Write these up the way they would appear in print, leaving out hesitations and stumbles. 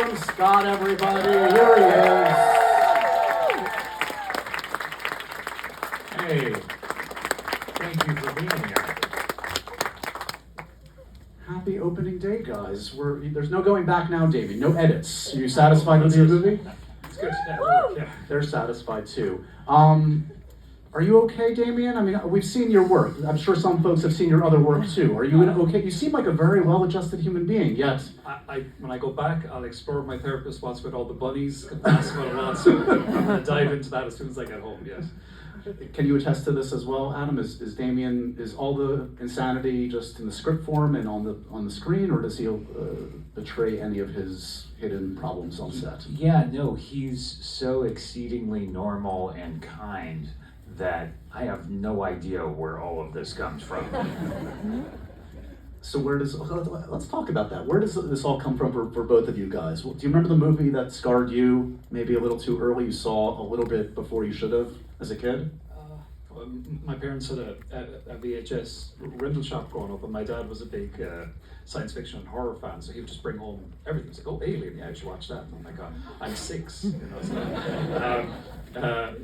Welcome Scott, everybody. Here he is. Hey, thank you for being here. Happy opening day, guys. There's no going back now, Davey. No edits. Are you satisfied with your movie? It's good. Yeah. They're satisfied too. Are you okay, Damian? I mean, we've seen your work. I'm sure some folks have seen your other work too. Are you okay? You seem like a very well-adjusted human being, yet. When I go back, I'll explore my therapist wants with all the bunnies, ask what a lot, so I'm going to dive into that as soon as I get home, yes. Can you attest to this as well, Adam? Is Damian, is all the insanity just in the script form and on the screen, or does he betray any of his hidden problems on set? Yeah, no, he's so exceedingly normal and kind that I have no idea where all of this comes from. So let's talk about that. Where does this all come from for both of you guys? Do you remember the movie that scarred you maybe a little too early? You saw a little bit before you should have as a kid? My parents had a VHS rental shop growing up, and my dad was a big science fiction and horror fan, so he would just bring home everything. He's like, "Oh, Alien, yeah, I should watch that." And I'm like, "I'm 6, you know." So,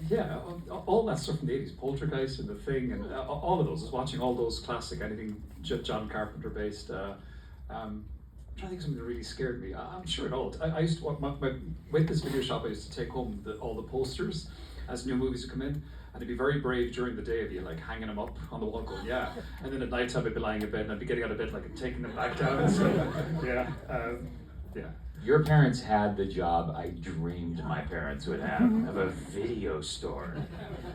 yeah, all that stuff from the 80s, Poltergeist and The Thing, and all of those. I was watching all those classic, anything John Carpenter based. I'm trying to think of something that really scared me. I'm sure it all. I used to with this video shop. I used to take home all the posters as new movies would come in. And I'd be very brave during the day, I'd be like hanging them up on the wall going, yeah. And then at night time I'd be lying in bed and I'd be getting out of bed like and taking them back down and stuff. Yeah. Your parents had the job I dreamed my parents would have a video store.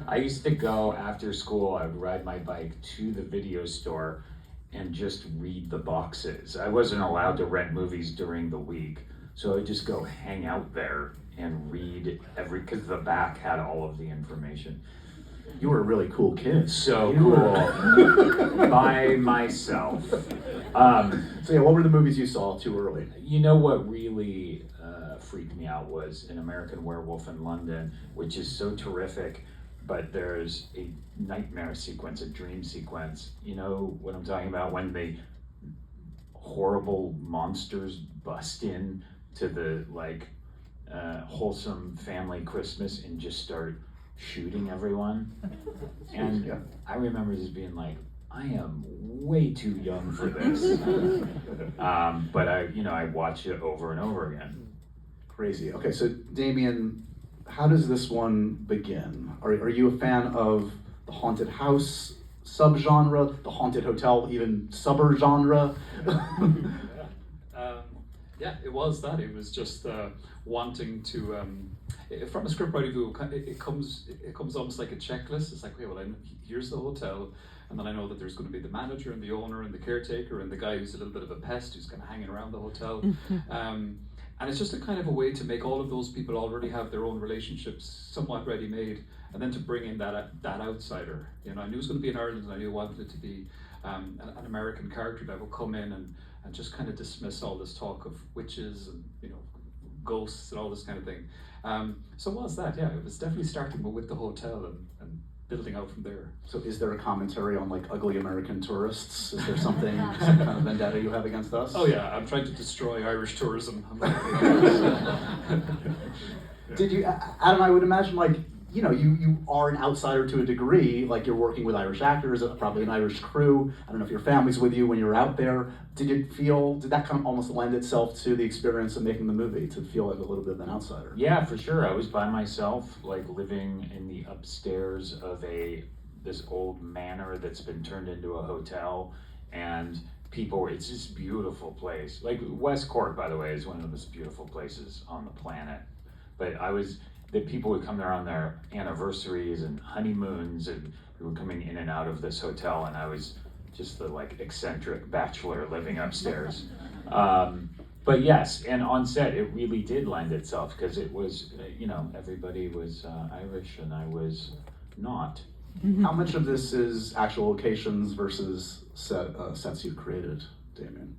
I used to go after school, I would ride my bike to the video store and just read the boxes. I wasn't allowed to rent movies during the week, so I would just go hang out there and read because the back had all of the information. You were a really cool kid. So cool. By myself. So yeah, what were the movies you saw too early? You know what really freaked me out was An American Werewolf in London, which is so terrific, but there's a nightmare sequence, a dream sequence. You know what I'm talking about, when the horrible monsters bust in to the wholesome family Christmas and just start shooting everyone. And yeah. I remember just being like, I am way too young for this. But I watched it over and over again. Crazy. Okay, so Damian, how does this one begin? Are you a fan of the haunted house subgenre, the haunted hotel, even subgenre? Yeah, it was that. It was just wanting to, from a scriptwriting view, it comes almost like a checklist. It's like, okay, well, here's the hotel, and then I know that there's going to be the manager and the owner and the caretaker and the guy who's a little bit of a pest who's kind of hanging around the hotel. And it's just a kind of a way to make all of those people already have their own relationships somewhat ready-made, and then to bring in that outsider. You know, I knew it was going to be in Ireland, and I knew I wanted it to be an American character that would come in and just kind of dismiss all this talk of witches and, you know, ghosts and all this kind of thing. So it was that, yeah. It was definitely starting with the hotel and building out from there. So is there a commentary on like ugly American tourists? Is there some kind of vendetta you have against us? Oh yeah, I'm trying to destroy Irish tourism. Did you, Adam, I would imagine you are an outsider to a degree, like you're working with Irish actors, probably an Irish crew. I don't know if your family's with you when you're out there. Did that kind of almost lend itself to the experience of making the movie, to feel like a little bit of an outsider? Yeah, for sure. I was by myself, living in the upstairs of this old manor that's been turned into a hotel, and it's this beautiful place. West Cork, by the way, is one of the most beautiful places on the planet. But that people would come there on their anniversaries and honeymoons, and we were coming in and out of this hotel, and I was just the eccentric bachelor living upstairs. But yes, and on set it really did lend itself, because it was, everybody was Irish and I was not. How much of this is actual locations versus sets you created, Damian?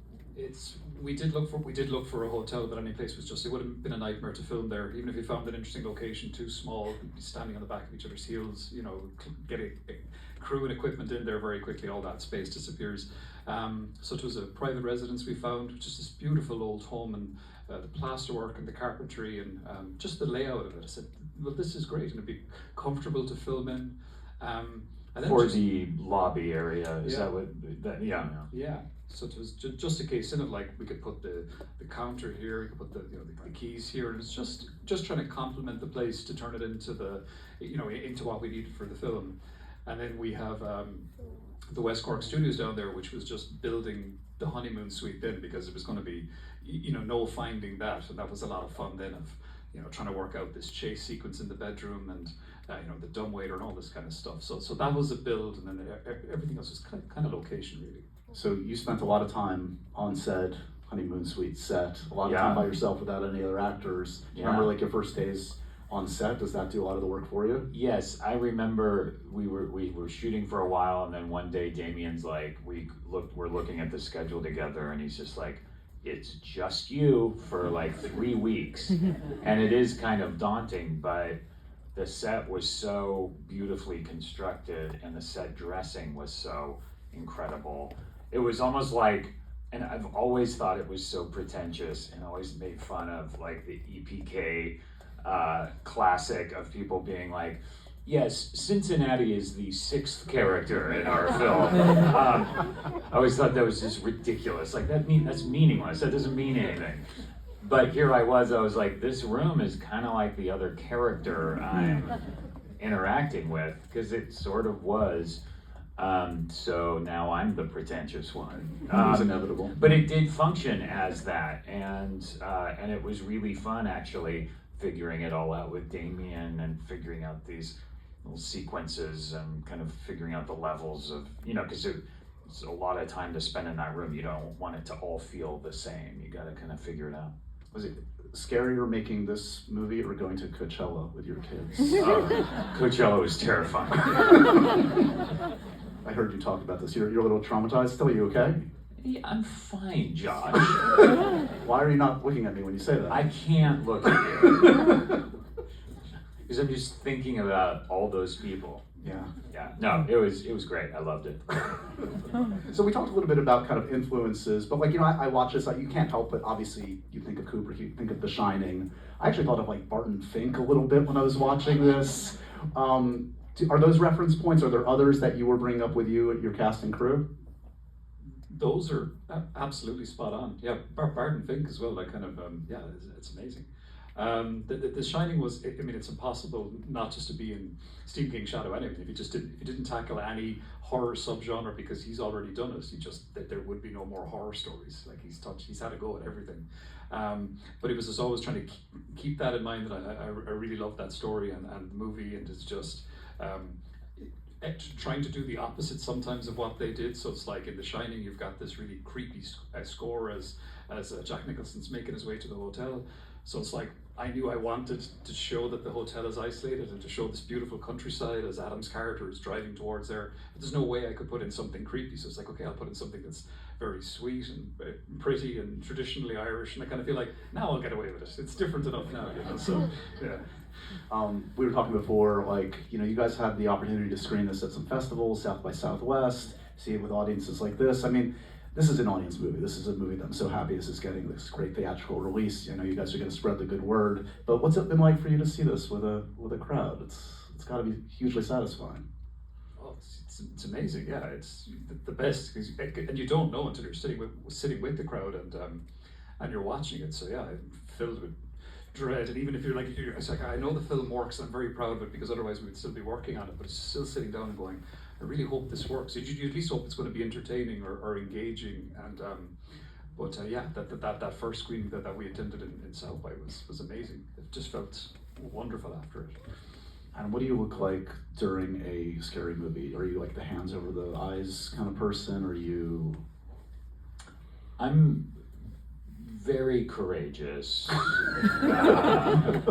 We did look for a hotel, but any place it would have been a nightmare to film there. Even if you found an interesting location too small, we'd be standing on the back of each other's heels, getting crew and equipment in there very quickly, all that space disappears. So it was a private residence we found, which is this beautiful old home, the plasterwork and the carpentry and just the layout of it. I said, well, this is great, and it'd be comfortable to film in. And then For just, the lobby area, is Yeah. that what, that, yeah. yeah, so it was just a case in of like we could put the counter here, we could put the keys here, and it's just trying to complement the place to turn it into into what we needed for the film. And then we have the West Cork Studios down there, which was just building the honeymoon suite then, because it was going to be no finding that, and that was a lot of fun then of trying to work out this chase sequence in the bedroom and the dumbwaiter and all this kind of stuff. So that was a build, and then everything else was kind of location really. So you spent a lot of time on set, honeymoon suite set, a lot of Yeah. time by yourself without any other actors. Do you Yeah. remember like your first days on set? Does that do a lot of the work for you? Yes, I remember we were shooting for a while, and then one day Damian's like, we're looking at the schedule together, and he's just like, it's just you for like 3 weeks. And it is kind of daunting, but the set was so beautifully constructed, and the set dressing was so incredible. It was almost like, and I've always thought it was so pretentious, and always made fun of like the EPK classic of people being like, yes, Cincinnati is the 6th character in our film. I always thought that was just ridiculous. Like that's meaningless. That doesn't mean anything. But here I was like, this room is kind of like the other character I'm interacting with, because it sort of was. So now I'm the pretentious one. It was inevitable. But it did function as that, and it was really fun actually figuring it all out with Damian and figuring out these little sequences and kind of figuring out the levels of, because it's a lot of time to spend in that room. You don't want it to all feel the same. You got to kind of figure it out. Was it scarier making this movie or going to Coachella with your kids? Coachella was terrifying. I heard you talk about this. You're a little traumatized still. Are you okay? Yeah, I'm fine, Josh. Why are you not looking at me when you say that? I can't look at you. Because I'm just thinking about all those people. Yeah. Yeah, no, it was great. I loved it. So we talked a little bit about kind of influences, but I watch this, you can't help but obviously you think of Kubrick, you think of The Shining. I actually thought of like Barton Fink a little bit when I was watching this. Are those reference points? Are there others that you were bringing up with you at your cast and crew? Those are absolutely spot on. Yeah, Barton Fink as well. Like kind of it's amazing. The Shining was. It's impossible not just to be in Stephen King's shadow anyway. If you didn't tackle any horror subgenre, because he's already done it, there would be no more horror stories. Like he's had a go at everything. But he was just always trying to keep that in mind. That I really love that story and the movie, and it's just. Trying to do the opposite sometimes of what they did. So it's like in The Shining, you've got this really creepy score as Jack Nicholson's making his way to the hotel. So it's like I knew I wanted to show that the hotel is isolated and to show this beautiful countryside as Adam's character is driving towards there. But there's no way I could put in something creepy. So it's like, okay, I'll put in something that's very sweet and pretty and traditionally Irish. And I kind of feel like now I'll get away with it. It's different enough now, So yeah. We were talking before, you guys had the opportunity to screen this at some festivals, South by Southwest, see it with audiences like this. This is an audience movie. This is a movie that I'm so happy this is getting this great theatrical release. You guys are going to spread the good word. But what's it been like for you to see this with a crowd? It's got to be hugely satisfying. Oh, it's amazing. Yeah, it's the best, and you don't know until you're sitting with the crowd and you're watching it. So yeah, I'm filled with dread, and even if it's like I know the film works, I'm very proud of it, because otherwise we would still be working on it, but it's still sitting down and going, I really hope this works. You at least hope it's going to be entertaining or engaging, and that first screening that we attended in South by was amazing. It just felt wonderful after it. And what do you look like during a scary movie? Are you like the hands over the eyes kind of person? Are you? I'm very courageous,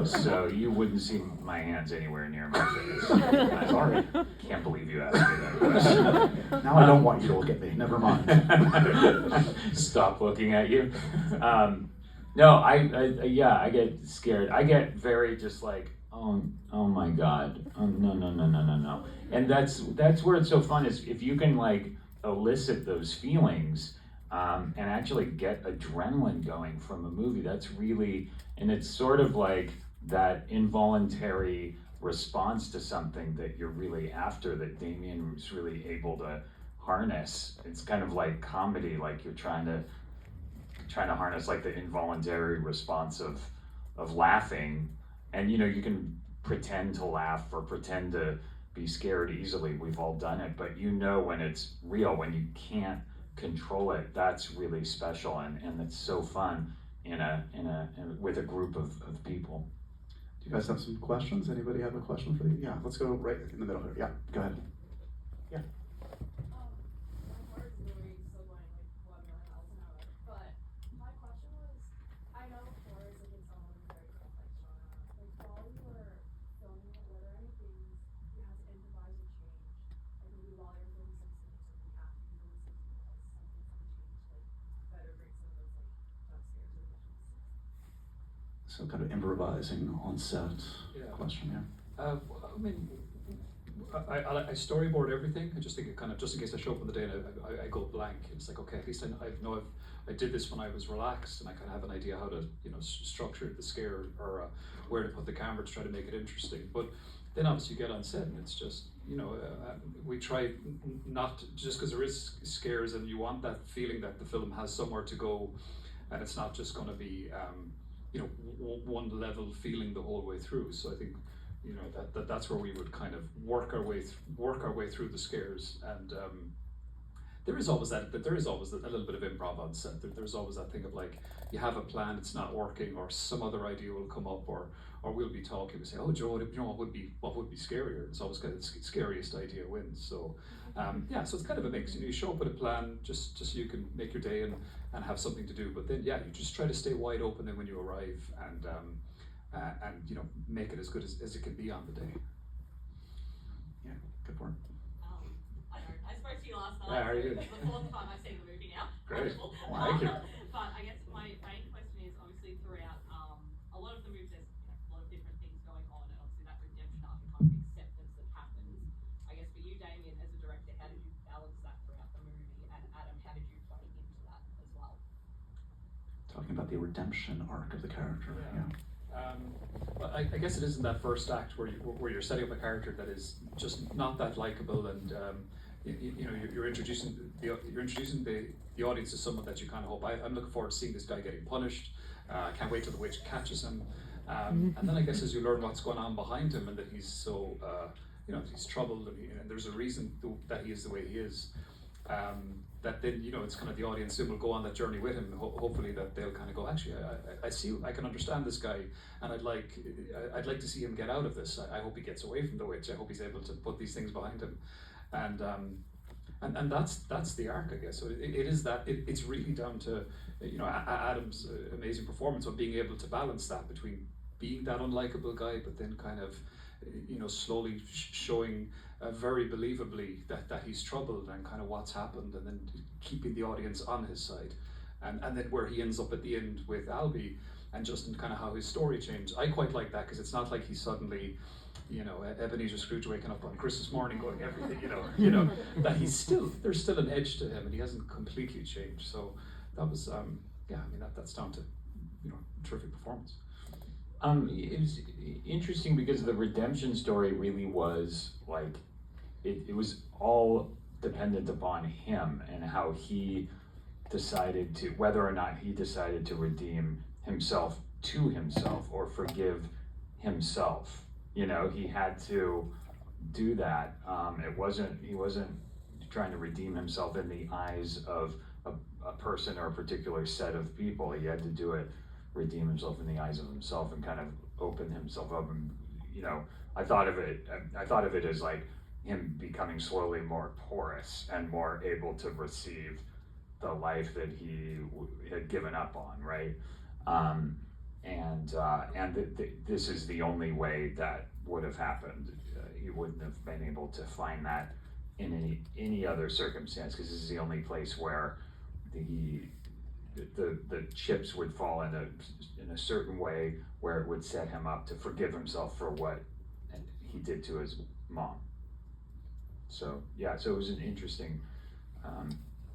so you wouldn't see my hands anywhere near my face. I'm sorry. Can't believe you asked me that question. Now I don't want you to look at me. Never mind. Stop looking at you. No, I get scared. I get very just like, oh my God, oh, no. And that's where it's so fun, is if you can like elicit those feelings. and actually get adrenaline going from a movie. That's really, and it's sort of like that involuntary response to something that you're really after that Damian was really able to harness. It's kind of like comedy, like you're trying to harness like the involuntary response of laughing, and you know, you can pretend to laugh or pretend to be scared easily. We've all done it, but you know when it's real, when you can't control it, that's really special, and it's so fun with a group of people. Do you guys have some questions? Anybody have a question for you? Yeah, let's go right in the middle here. Yeah, go ahead. Yeah. My heart is really still going like 1 million miles an hour. But my question was, I know horror is like its own very complex genre. Like while you were filming it, were there any things you had to improvise or change? Like maybe while you're filming some scenes, or maybe after you filmed something else, something changed, like better bring some of those like jump scares or visuals. So kind of improvising on set. Yeah. Question, yeah. I mean, I storyboard everything. I just think it kind of, just in case I show up on the day and I go blank. It's like, okay, at least I know I did this when I was relaxed, and I kind of have an idea how to, you know, structure the scare, or where to put the camera to try to make it interesting. But then obviously you get on set and it's just, you know, we try not, just because there is scares and you want that feeling that the film has somewhere to go, and it's not just going to be, you know, one level feeling the whole way through. So I think, you know, that's where we would kind of work our way through the scares, and there is always a little bit of improv on set. There's always that thing of like, you have a plan, it's not working, or some other idea will come up, or we'll be talking, we say, oh Joe, you know what would be scarier? It's always kind of the scariest idea wins. So yeah, so it's kind of a mix. You know, you show up with a plan just so you can make your day and have something to do. But then yeah, you just try to stay wide open then when you arrive, and you know, make it as good as it can be on the day. Yeah, good point. I know, I spoke to you last night. Yeah, how are you So it's the 4th time I've seen the movie now. Great. Wonderful. Thank you. But I guess my main question is, obviously throughout a lot of the movies, there's, you know, a lot of different things going on, and obviously that redemption arc and kind of acceptance that happens. I guess for you, Damian, as a director, how did you balance that throughout the movie? And Adam, how did you play into that as well? Talking about the redemption arc of the character. Yeah. Well, I guess it is in that first act where you're setting up a character that is just not that likable, and you know, you're introducing the audience to someone that you kind of hope. I'm looking forward to seeing this guy getting punished. I can't wait till the witch catches him, and then I guess as you learn what's going on behind him, and that he's so you know, he's troubled, and there's a reason that he is the way he is. That then, you know, it's kind of the audience who will go on that journey with him. Hopefully that they'll kind of go, actually, I see, I can understand this guy, and I'd like to see him get out of this. I hope he gets away from the witch. I hope he's able to put these things behind him, and that's the arc, I guess. So it is that it's really down to, you know, Adam's amazing performance of being able to balance that between being that unlikable guy, but then kind of, you know, slowly showing very believably that he's troubled and kind of what's happened, and then keeping the audience on his side, and then where he ends up at the end with Albie, and just in kind of how his story changed. I quite like that, because it's not like he's suddenly, you know, Ebenezer Scrooge waking up on Christmas morning going everything, you know, that there's still an edge to him, and he hasn't completely changed. So that was yeah, I mean, that's down to, you know, terrific performance. It was interesting because the redemption story really was like, it was all dependent upon him and how he decided to, whether or not he decided to redeem himself to himself or forgive himself. You know, he had to do that. He wasn't trying to redeem himself in the eyes of a person or a particular set of people. He had to do it, redeem himself in the eyes of himself, and kind of open himself up. And, you know, I thought of it as like him becoming slowly more porous and more able to receive the life that he had given up on, right? This is the only way that would have happened. He wouldn't have been able to find that in any other circumstance, because this is the only place where the chips would fall in a certain way where it would set him up to forgive himself for what he did to his mom. So yeah, so it was an interesting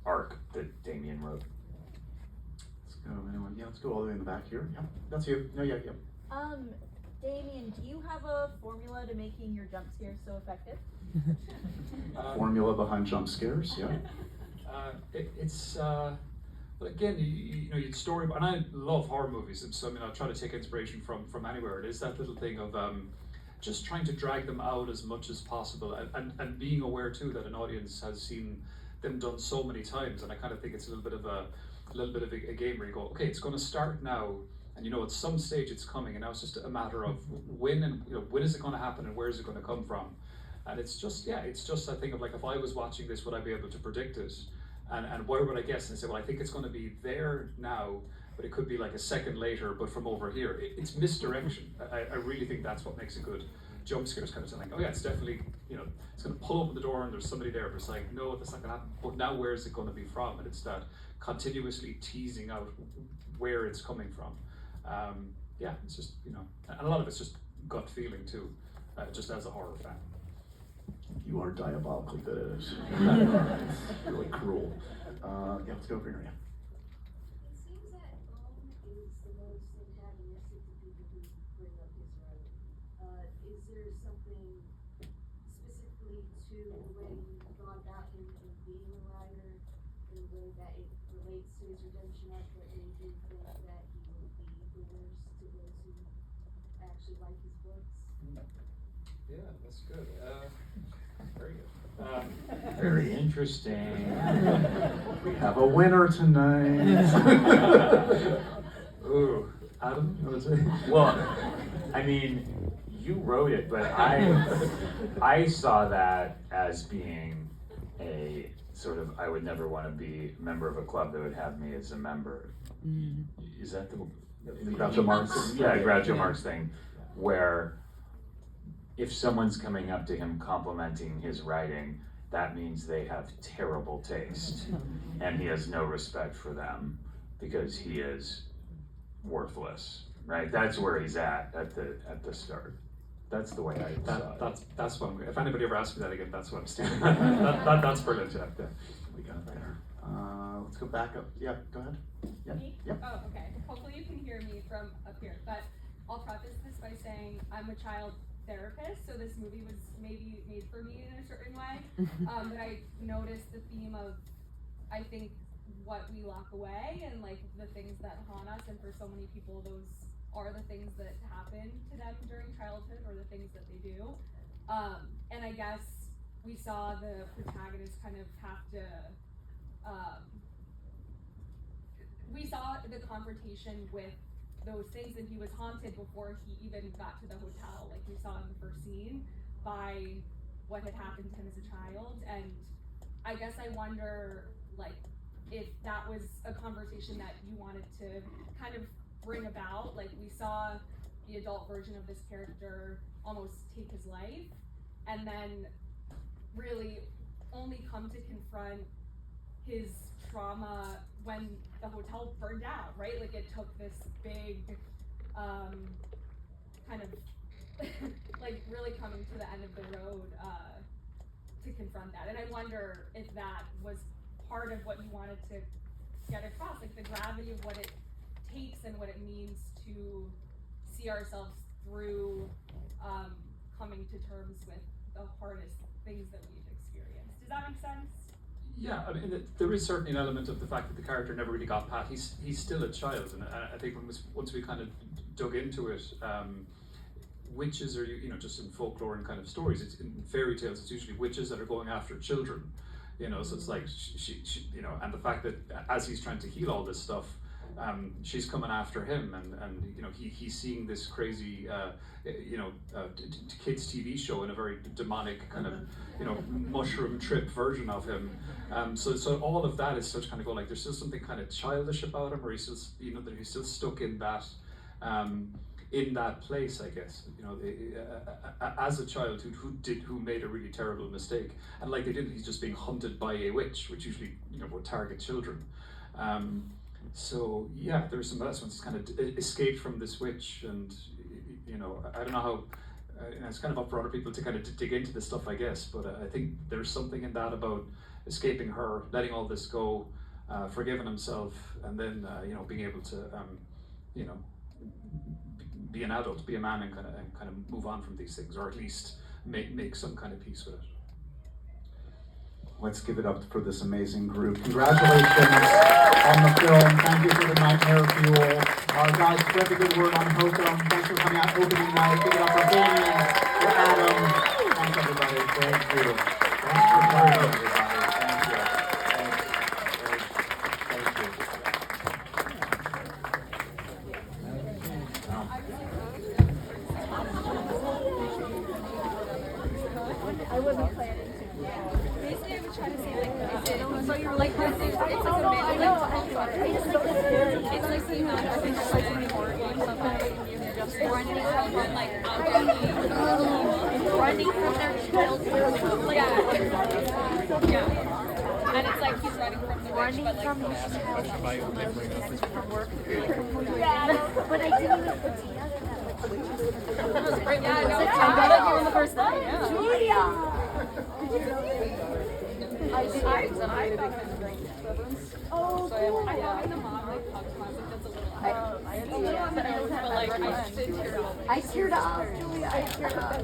arc that Damian wrote. Let's go, anyone? Yeah, let's go all the way in the back here. Yeah, that's you. No, yeah. Damien, do you have a formula to making your jump scares so effective? Formula behind jump scares, yeah. But again, you know, you'd story, and I love horror movies, and so I mean, I'll try to take inspiration from anywhere. It is that little thing of just trying to drag them out as much as possible, and being aware too that an audience has seen them done so many times, and I kind of think it's a little bit of a game where you go, okay, it's going to start now, and you know at some stage it's coming, and now it's just a matter of when, and you know, when is it going to happen and where is it going to come from. And it's just I think of like, if I was watching this, would I be able to predict it? And where would I guess? And I say, well, I think it's going to be there now, but it could be like a second later, but from over here. It's misdirection. I really think that's what makes a good jump scare, is kind of saying, oh yeah, it's definitely, you know, it's going to pull open the door and there's somebody there, but it's like, no, that's not going to happen. But now where is it going to be from? And it's that continuously teasing out where it's coming from. Yeah, it's just, you know, and a lot of it's just gut feeling too, just as a horror fan. You are diabolically good at it. Really cruel. Yeah, let's go over here. Yeah. It seems that is the most antagonistic to people who bring up his writing. Is there something specifically to the way you thought about him in being a writer, in the way that it relates to his redemption arc, that made you think that he would be the worst to those who actually like his books? Yeah, that's good. Very good. Very interesting. We have a winner tonight. Ooh, Adam, you want to say? Well, I mean, you wrote it, but I saw that as being a sort of, I would never want to be a member of a club that would have me as a member. Is that the Groucho Marx? Yeah, Groucho Marx thing, where if someone's coming up to him complimenting his writing, that means they have terrible taste, and he has no respect for them because he is worthless, right? That's where he's at the start. That's the way I saw it. That's what I'm. If anybody ever asks me that again, that's what I'm standing. That's brilliant, yeah. We got it there. Let's go back up. Yeah, go ahead. Yeah. Me? Yeah. Oh, okay. Hopefully you can hear me from up here, but I'll preface this by saying I'm a child therapist, so this movie was maybe made for me in a certain way. But I noticed the theme of, I think, what we lock away and like the things that haunt us, and for so many people those are the things that happen to them during childhood or the things that they do. And I guess we saw the protagonist kind of have to, we saw the confrontation with those things, and he was haunted before he even got to the hotel, like we saw in the first scene, by what had happened to him as a child. And I guess I wonder, like, if that was a conversation that you wanted to kind of bring about. Like, we saw the adult version of this character almost take his life, and then really only come to confront his trauma when the hotel burned down, right? Like, it took this big, kind of, like, really coming to the end of the road to confront that. And I wonder if that was part of what you wanted to get across, like the gravity of what it takes and what it means to see ourselves through coming to terms with the hardest things that we've experienced. Does that make sense? Yeah, I mean, there is certainly an element of the fact that the character never really got past. He's still a child, and I think once we kind of dug into it, witches are, you know, just in folklore and kind of stories. It's in fairy tales. It's usually witches that are going after children, you know. So it's like she you know, and the fact that as he's trying to heal all this stuff, she's coming after him, and you know, he's seeing this crazy you know, kids TV show in a very demonic kind of, you know, mushroom trip version of him. So all of that is such kind of go like, there's still something kind of childish about him, or he's still, you know, that he's still stuck in that place, I guess, you know, as a child who made a really terrible mistake, and like they didn't, he's just being hunted by a witch, which usually, you know, would target children. So yeah, there's some lessons. It's kind of escaped from this witch, and you know, I don't know how. It's kind of up for other people to kind of dig into this stuff, I guess. But I think there's something in that about escaping her, letting all this go, forgiving himself, and then being able to be an adult, be a man, and kind of move on from these things, or at least make some kind of peace with it. Let's give it up for this amazing group. Congratulations on the film. Thank you for the Nightmare Fuel. Guys, spread the good word on Hokum. Thanks for coming out opening night. Give it up for Damian, for Adam. Thanks, everybody. Thank you. Thanks for coming, everybody. Thank you. I wasn't planning to. Basically, I was trying to say so you're like it's like a I know. I just don't it's like the amount of things like in the board game, sometimes just running from like running from their childhood. Yeah. And it's like he's running from the Running witch, but from like his childhood from work. Yeah, but I didn't even put together that. yeah, no, I'm glad I gave him the first night. Yeah. Julia! I did. I thought it was great. Oh, cool. I thought in the mom like talked to us, that's a little I a little on the nose, but like I did tear up. I teared up, Julia. I teared up.